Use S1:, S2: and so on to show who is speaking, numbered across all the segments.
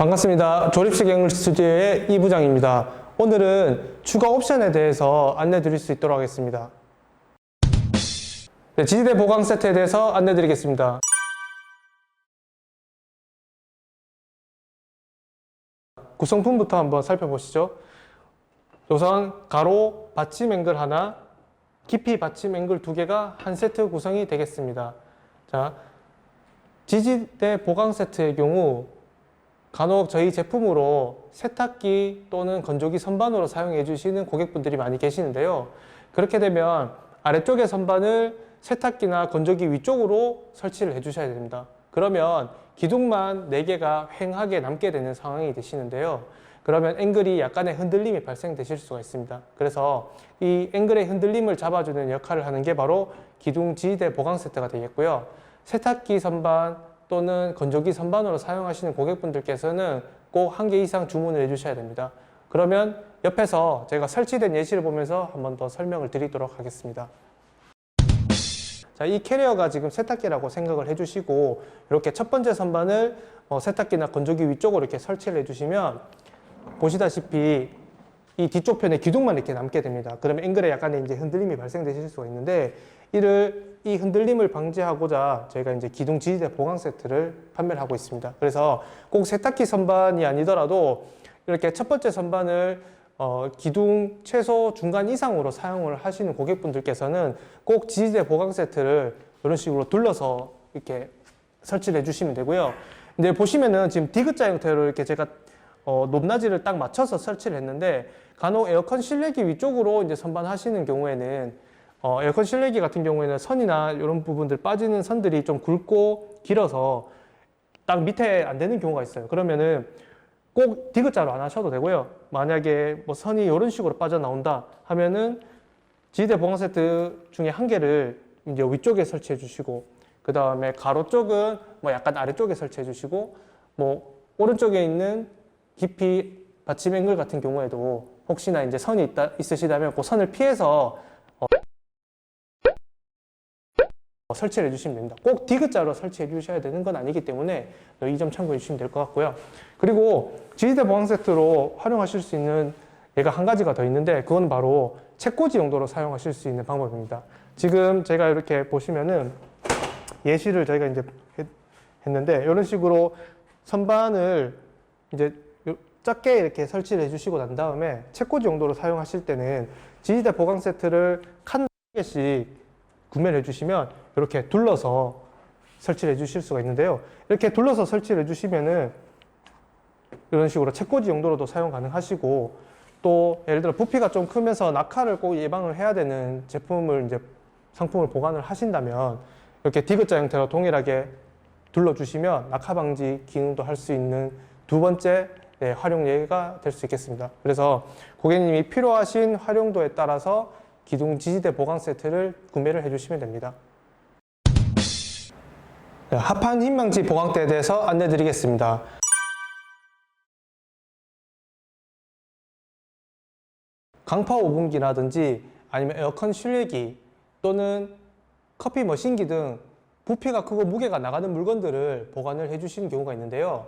S1: 반갑습니다. 조립식 앵글 스튜디오의 이 부장입니다. 오늘은 추가 옵션에 대해서 안내 드릴 수 있도록 하겠습니다. 네, 지지대 보강 세트에 대해서 안내 드리겠습니다. 구성품부터 한번 살펴보시죠. 우선 가로 받침 앵글 하나, 깊이 받침 앵글 두 개가 한 세트 구성이 되겠습니다. 자, 지지대 보강 세트의 경우 간혹 저희 제품으로 세탁기 또는 건조기 선반으로 사용해 주시는 고객분들이 많이 계시는데요. 그렇게 되면 아래쪽의 선반을 세탁기나 건조기 위쪽으로 설치를 해 주셔야 됩니다. 그러면 기둥만 4개가 휑하게 남게 되는 상황이 되시는데요. 그러면 앵글이 약간의 흔들림이 발생되실 수가 있습니다. 그래서 이 앵글의 흔들림을 잡아주는 역할을 하는 게 바로 기둥 지지대 보강 세트가 되겠고요. 세탁기 선반 또는 건조기 선반으로 사용하시는 고객분들께서는 꼭 1개 이상 주문을 해주셔야 됩니다. 그러면 옆에서 제가 설치된 예시를 보면서 한 번 더 설명을 드리도록 하겠습니다. 자, 이 캐리어가 지금 세탁기라고 생각을 해주시고 이렇게 첫 번째 선반을 세탁기나 건조기 위쪽으로 이렇게 설치를 해주시면 보시다시피 이 뒤쪽 편에 기둥만 이렇게 남게 됩니다. 그러면 앵글에 약간의 이제 흔들림이 발생되실 수가 있는데 이 흔들림을 방지하고자 저희가 이제 기둥 지지대 보강 세트를 판매를 하고 있습니다. 그래서 꼭 세탁기 선반이 아니더라도 이렇게 첫 번째 선반을 기둥 최소 중간 이상으로 사용을 하시는 고객분들께서는 꼭 지지대 보강 세트를 이런 식으로 둘러서 이렇게 설치를 해주시면 되고요. 이제 보시면은 지금 디귿자 형태로 이렇게 제가 높낮이를 딱 맞춰서 설치를 했는데 간혹 에어컨 실내기 위쪽으로 이제 선반 하시는 경우에는 에어컨 실내기 같은 경우에는 선이나 이런 부분들 빠지는 선들이 좀 굵고 길어서 딱 밑에 안 되는 경우가 있어요. 그러면은 꼭 디귿자로 안 하셔도 되고요. 만약에 뭐 선이 이런 식으로 빠져나온다 하면은 지지대 보강 세트 중에 1개를 이제 위쪽에 설치해 주시고 그 다음에 가로 쪽은 뭐 약간 아래쪽에 설치해 주시고 뭐 오른쪽에 있는 깊이 받침 앵글 같은 경우에도 혹시나 이제 선이 있으시다면 그 선을 피해서 설치를 해주시면 됩니다. 꼭 디귿자로 설치해 주셔야 되는 건 아니기 때문에 이 점 참고해 주시면 될 것 같고요. 그리고 지지대 보강 세트로 활용하실 수 있는 얘가 한 가지가 더 있는데 그건 바로 책꽂이 용도로 사용하실 수 있는 방법입니다. 지금 제가 이렇게 보시면은 예시를 저희가 이제 했는데 이런 식으로 선반을 이제 작게 이렇게 설치를 해주시고 난 다음에 책꽂이 용도로 사용하실 때는 지지대 보강 세트를 칸 1개씩 구매를 해주시면 이렇게 둘러서 설치를 해주실 수가 있는데요. 이렇게 둘러서 설치를 해주시면은 이런 식으로 책꽂이 용도로도 사용 가능하시고 또 예를 들어 부피가 좀 크면서 낙하를 꼭 예방을 해야 되는 제품을 이제 상품을 보관을 하신다면 이렇게 디귿자 형태로 동일하게 둘러주시면 낙하 방지 기능도 할 수 있는 두 번째 활용 예가 될 수 있겠습니다. 그래서 고객님이 필요하신 활용도에 따라서 기둥 지지대 보강 세트를 구매를 해주시면 됩니다. 하판 힘망지 보강대에 대해서 안내 드리겠습니다. 강파 오븐기라든지 아니면 에어컨 실외기 또는 커피 머신기 등 부피가 크고 무게가 나가는 물건들을 보관을 해주시는 경우가 있는데요.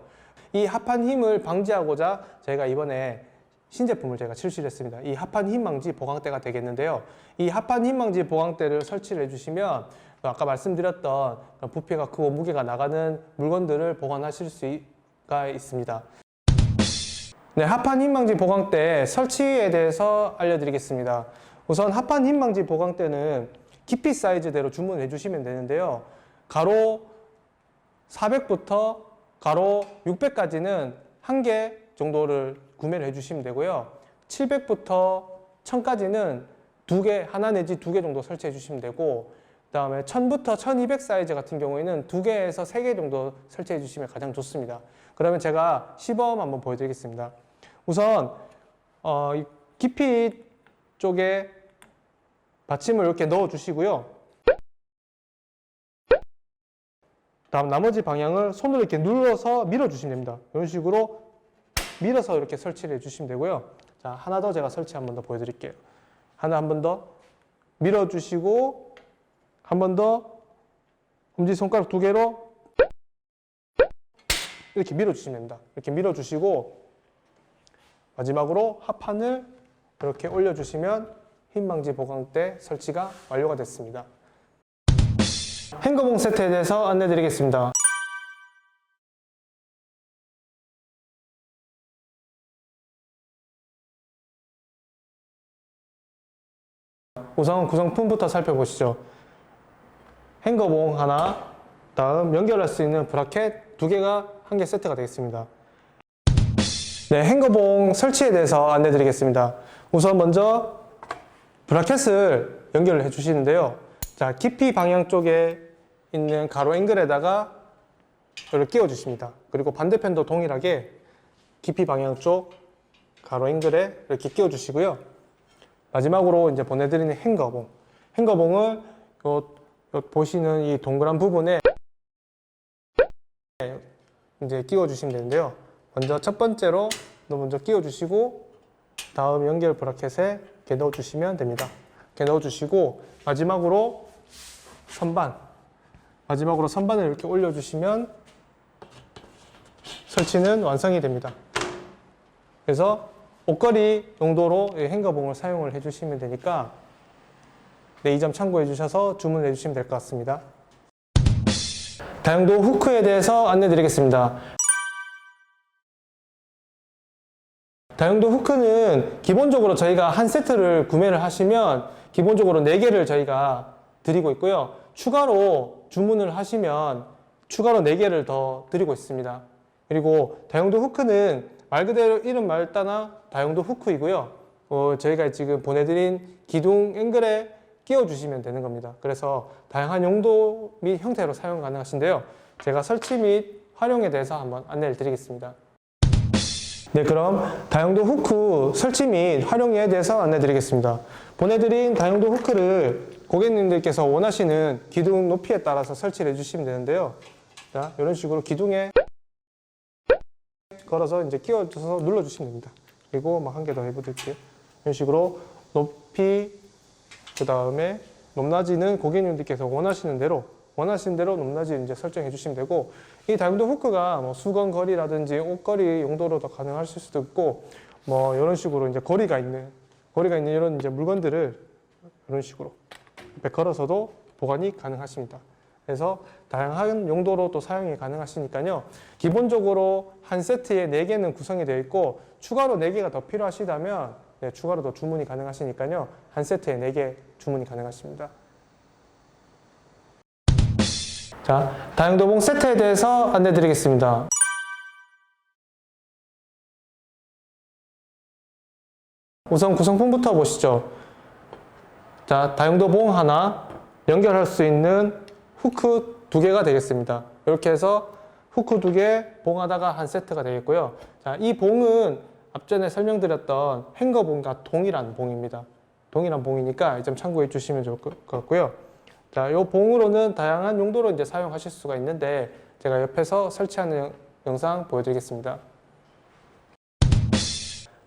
S1: 이 하판 힘을 방지하고자 저희가 이번에 신제품을 제가 출시를 했습니다. 이 하판 힘망지 보강대가 되겠는데요. 이 하판 힘망지 보강대를 설치를 해주시면 아까 말씀드렸던 부피가 크고 무게가 나가는 물건들을 보관하실 수가 있습니다. 네, 하판 힘망지 보강대 설치에 대해서 알려드리겠습니다. 우선 하판 힘망지 보강대는 깊이 사이즈대로 주문해 주시면 되는데요. 가로 400부터 가로 600까지는 1개 정도를 구매를 해주시면 되고요. 700부터 1000까지는 2개, 하나 내지 2개 정도 설치해 주시면 되고 그 다음에 1000부터 1200 사이즈 같은 경우에는 2개에서 3개 정도 설치해 주시면 가장 좋습니다. 그러면 제가 시범 한번 보여드리겠습니다. 우선 이 깊이 쪽에 받침을 이렇게 넣어 주시고요. 다음 나머지 방향을 손으로 이렇게 눌러서 밀어 주시면 됩니다. 이런 식으로 밀어서 이렇게 설치를 해주시면 되고요. 자, 하나 더 제가 설치 한 번 더 보여드릴게요. 하나 한 번 더 밀어주시고 한 번 더 엄지손가락 2개로 이렇게 밀어주시면 됩니다. 이렇게 밀어주시고 마지막으로 합판을 이렇게 올려주시면 흰방지 보강대 설치가 완료가 됐습니다. 행거봉 세트에 대해서 안내 드리겠습니다. 우선 구성품부터 살펴보시죠. 행거봉 하나, 다음 연결할 수 있는 브라켓 2개가 한 개 세트가 되겠습니다. 네, 행거봉 설치에 대해서 안내 드리겠습니다. 우선 먼저 브라켓을 연결을 해 주시는데요. 자, 깊이 방향 쪽에 있는 가로 앵글에다가 이를 끼워 주십니다. 그리고 반대편도 동일하게 깊이 방향 쪽 가로 앵글에 이렇게 끼워 주시고요. 마지막으로 이제 보내드리는 행거봉. 행거봉을 요 보시는 이 동그란 부분에 이제 끼워 주시면 되는데요. 먼저 첫 번째로 먼저 끼워 주시고 다음 연결 브라켓에 이렇게 넣어 주시면 됩니다. 이렇게 넣어 주시고 마지막으로 선반을 이렇게 올려 주시면 설치는 완성이 됩니다. 그래서 옷걸이 용도로 행거봉을 사용을 해주시면 되니까 이 점 참고해 주셔서 주문해 주시면 될 것 같습니다. 다용도 후크에 대해서 안내 드리겠습니다. 다용도 후크는 기본적으로 저희가 한 세트를 구매를 하시면 기본적으로 4개를 저희가 드리고 있고요. 추가로 주문을 하시면 추가로 4개를 더 드리고 있습니다. 그리고 다용도 후크는 말 그대로 이름 말 따나 다용도 후크이고요. 저희가 지금 보내드린 기둥 앵글에 끼워주시면 되는 겁니다. 그래서 다양한 용도 및 형태로 사용 가능하신데요. 제가 설치 및 활용에 대해서 한번 안내를 드리겠습니다. 네, 그럼 다용도 후크 설치 및 활용에 대해서 안내 드리겠습니다. 보내드린 다용도 후크를 고객님들께서 원하시는 기둥 높이에 따라서 설치를 해주시면 되는데요. 자, 이런 식으로 기둥에 걸어서 이제 끼워줘서 눌러주시면 됩니다. 그리고 막 한 개 더 해보실게요. 이런 식으로 높이, 그 다음에 높낮이는 고객님들께서 원하시는 대로 높낮이 이제 설정해 주시면 되고, 이 다용도 후크가 뭐 수건 거리라든지 옷걸이 용도로도 가능하실 수도 있고, 뭐 이런 식으로 이제 거리가 있는 이런 이제 물건들을 이런 식으로 옆에 걸어서도 보관이 가능하십니다. 그래서 다양한 용도로 또 사용이 가능하시니까요. 기본적으로 한 세트에 4개는 구성이 되어 있고 추가로 4개가 더 필요하시다면 추가로 더 주문이 가능하시니까요. 한 세트에 4개 주문이 가능하십니다. 자, 다용도봉 세트에 대해서 안내 드리겠습니다. 우선 구성품부터 보시죠. 자, 다용도봉 하나, 연결할 수 있는 후크 2개가 되겠습니다. 이렇게 해서 후크 2개, 봉 하나가 한 세트가 되겠고요. 자, 이 봉은 앞전에 설명드렸던 행거봉과 동일한 봉입니다. 동일한 봉이니까 이 점 참고해 주시면 좋을 것 같고요. 자, 이 봉으로는 다양한 용도로 이제 사용하실 수가 있는데 제가 옆에서 설치하는 영상 보여드리겠습니다.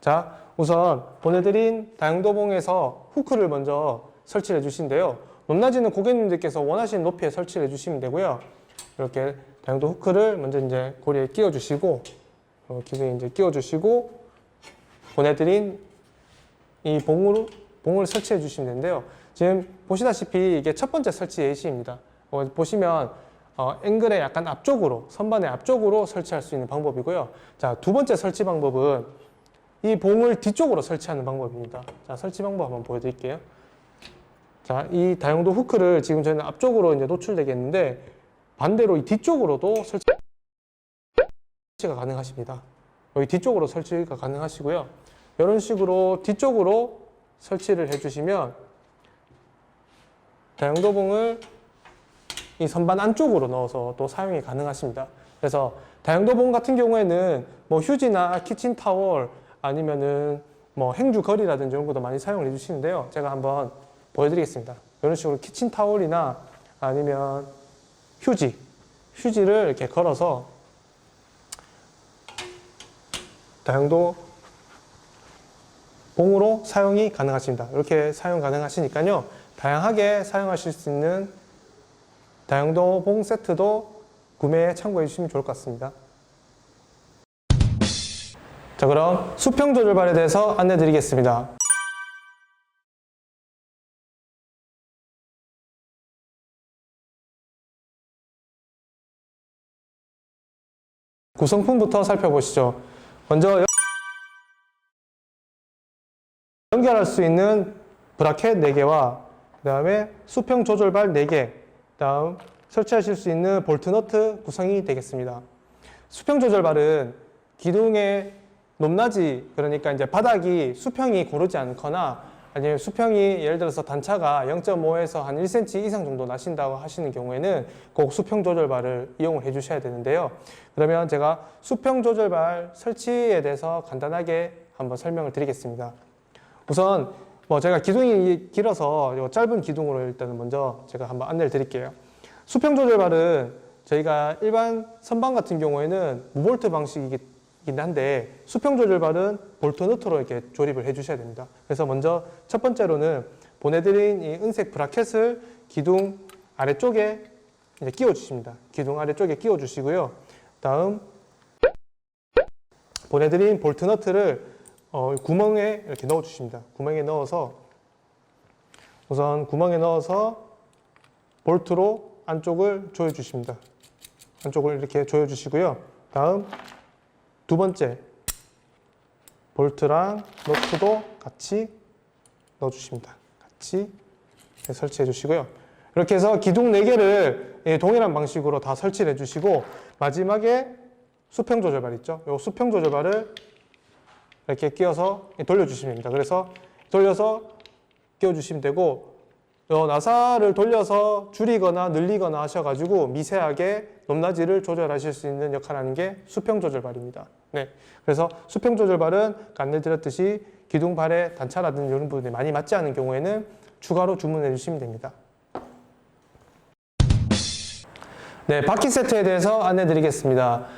S1: 자, 우선 보내드린 다용도봉에서 후크를 먼저 설치를 해주신데요. 높낮이는 고객님들께서 원하시는 높이에 설치를 해주시면 되고요. 이렇게 다용도 후크를 먼저 이제 고리에 끼워주시고, 기둥에 이제 끼워주시고, 보내드린 이 봉을 설치해 주시면 되는데요. 지금 보시다시피 이게 첫 번째 설치 예시입니다. 보시면 앵글의 약간 앞쪽으로, 선반의 앞쪽으로 설치할 수 있는 방법이고요. 자, 두 번째 설치 방법은 이 봉을 뒤쪽으로 설치하는 방법입니다. 자, 설치 방법 한번 보여드릴게요. 자, 이 다용도 후크를 지금 저희는 앞쪽으로 이제 노출되겠는데 반대로 이 뒤쪽으로도 설치가 가능하십니다. 여기 뒤쪽으로 설치가 가능하시고요. 이런 식으로 뒤쪽으로 설치를 해주시면 다용도봉을 이 선반 안쪽으로 넣어서 또 사용이 가능하십니다. 그래서 다용도봉 같은 경우에는 뭐 휴지나 키친타월 아니면은 뭐 행주거리라든지 이런 것도 많이 사용을 해주시는데요. 제가 한번 보여드리겠습니다. 이런 식으로 키친타올이나 아니면 휴지를 이렇게 걸어서 다용도 봉으로 사용이 가능하십니다. 이렇게 사용 가능하시니까요. 다양하게 사용하실 수 있는 다용도 봉 세트도 구매에 참고해 주시면 좋을 것 같습니다. 자, 그럼 수평 조절발에 대해서 안내 드리겠습니다. 구성품부터 살펴보시죠. 먼저 연결할 수 있는 브라켓 4개와 그 다음에 수평 조절발 4개, 다음 설치하실 수 있는 볼트 너트 구성이 되겠습니다. 수평 조절발은 기둥의 높낮이, 그러니까 이제 바닥이 수평이 고르지 않거나 아니면 수평이 예를 들어서 단차가 0.5에서 한 1cm 이상 정도 나신다고 하시는 경우에는 꼭 수평 조절발을 이용을 해 주셔야 되는데요. 그러면 제가 수평 조절발 설치에 대해서 간단하게 한번 설명을 드리겠습니다. 우선 제가 기둥이 길어서 짧은 기둥으로 일단은 먼저 제가 한번 안내를 드릴게요. 수평 조절발은 저희가 일반 선반 같은 경우에는 무볼트 방식이긴 한데 수평 조절발은 볼트 너트로 이렇게 조립을 해 주셔야 됩니다. 그래서 먼저 첫 번째로는 보내드린 이 은색 브라켓을 기둥 아래쪽에 이제 끼워 주십니다. 기둥 아래쪽에 끼워 주시고요. 다음 보내드린 볼트 너트를 구멍에 이렇게 넣어 주십니다. 구멍에 넣어서 우선 구멍에 넣어서 볼트로 안쪽을 조여 주십니다. 안쪽을 이렇게 조여 주시고요. 다음 두 번째 볼트랑 너트도 같이 넣어 주십니다. 같이 설치해 주시고요. 이렇게 해서 기둥 4개를 동일한 방식으로 다 설치를 해 주시고 마지막에 수평 조절발 있죠? 이 수평 조절발을 이렇게 끼워서 돌려주시면 됩니다. 그래서 돌려서 끼워주시면 되고 나사를 돌려서 줄이거나 늘리거나 하셔가지고 미세하게 높낮이를 조절하실 수 있는 역할을 하는 게 수평 조절발입니다. 네, 그래서 수평 조절발은 안내 드렸듯이 기둥발의 단차라든지 이런 부분이 많이 맞지 않은 경우에는 추가로 주문해 주시면 됩니다. 네, 바퀴 세트에 대해서 안내 드리겠습니다.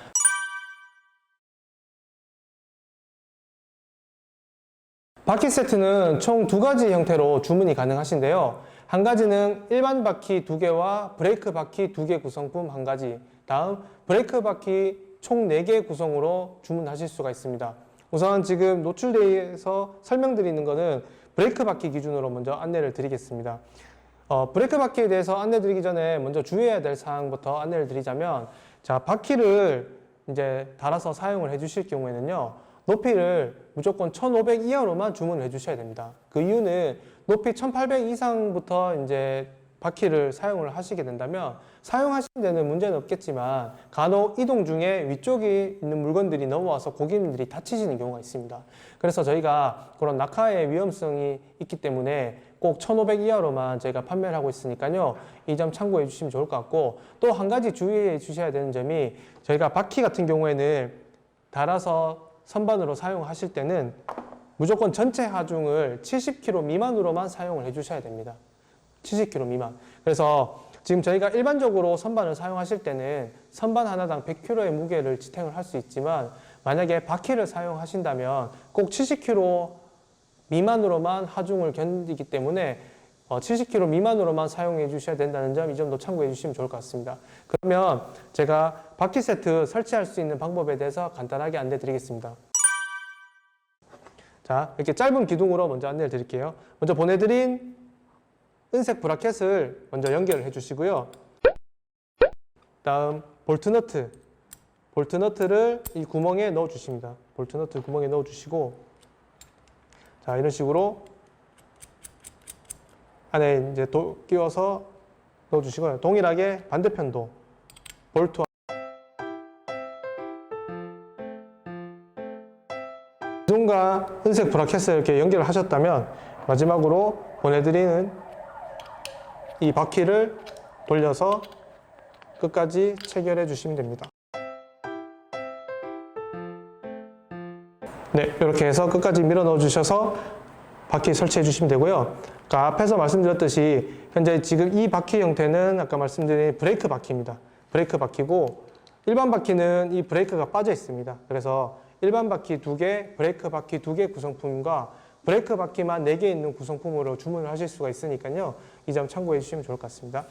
S1: 바퀴 세트는 총 2가지 형태로 주문이 가능하신데요. 한 가지는 일반 바퀴 2개와 브레이크 바퀴 2개 구성품 1가지, 다음 브레이크 바퀴 총 4개 구성으로 주문하실 수가 있습니다. 우선 지금 노출대에서 설명드리는 것은 브레이크 바퀴 기준으로 먼저 안내를 드리겠습니다. 브레이크 바퀴에 대해서 안내 드리기 전에 먼저 주의해야 될 사항부터 안내를 드리자면, 자, 바퀴를 이제 달아서 사용을 해 주실 경우에는요, 높이를 무조건 1500 이하로만 주문을 해 주셔야 됩니다. 그 이유는 높이 1800 이상부터 이제 바퀴를 사용을 하시게 된다면 사용하시는 데는 문제는 없겠지만 간혹 이동 중에 위쪽에 있는 물건들이 넘어와서 고객님들이 다치시는 경우가 있습니다. 그래서 저희가 그런 낙하의 위험성이 있기 때문에 꼭 1500 이하로만 저희가 판매를 하고 있으니까요. 이 점 참고해 주시면 좋을 것 같고, 또 한 가지 주의해 주셔야 되는 점이, 저희가 바퀴 같은 경우에는 달아서 선반으로 사용하실 때는 무조건 전체 하중을 70kg 미만으로만 사용을 해 주셔야 됩니다. 70kg 미만. 그래서 지금 저희가 일반적으로 선반을 사용하실 때는 선반 하나당 100kg의 무게를 지탱을 할 수 있지만, 만약에 바퀴를 사용하신다면 꼭 70kg 미만으로만 하중을 견디기 때문에 70kg 미만으로만 사용해 주셔야 된다는 점, 이 점도 참고해 주시면 좋을 것 같습니다. 그러면 제가 바퀴 세트 설치할 수 있는 방법에 대해서 간단하게 안내 드리겠습니다. 자, 이렇게 짧은 기둥으로 먼저 안내를 드릴게요. 먼저 보내드린 은색 브라켓을 먼저 연결을 해 주시고요. 다음 볼트 너트를 이 구멍에 넣어 주십니다. 볼트 너트 구멍에 넣어 주시고, 자, 이런 식으로 안에 이제 끼워서 넣어 주시고요. 동일하게 반대편도 볼트와 기둥과 은색 브라켓을 이렇게 연결을 하셨다면 마지막으로 보내드리는 이 바퀴를 돌려서 끝까지 체결해 주시면 됩니다. 네, 이렇게 해서 끝까지 밀어 넣어 주셔서 바퀴 설치해 주시면 되고요. 아까 앞에서 말씀드렸듯이 현재 지금 이 바퀴 형태는 아까 말씀드린 브레이크 바퀴입니다. 브레이크 바퀴고, 일반 바퀴는 이 브레이크가 빠져 있습니다. 그래서 일반 바퀴 2개, 브레이크 바퀴 2개 구성품과 브레이크 바퀴만 4개 있는 구성품으로 주문을 하실 수가 있으니까요. 이 점 참고해 주시면 좋을 것 같습니다.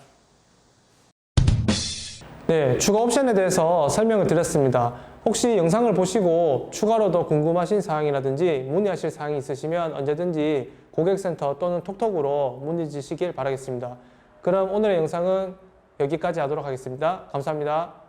S1: 네, 추가 옵션에 대해서 설명을 드렸습니다. 혹시 영상을 보시고 추가로 더 궁금하신 사항이라든지 문의하실 사항이 있으시면 언제든지 고객센터 또는 톡톡으로 문의 주시길 바라겠습니다. 그럼 오늘의 영상은 여기까지 하도록 하겠습니다. 감사합니다.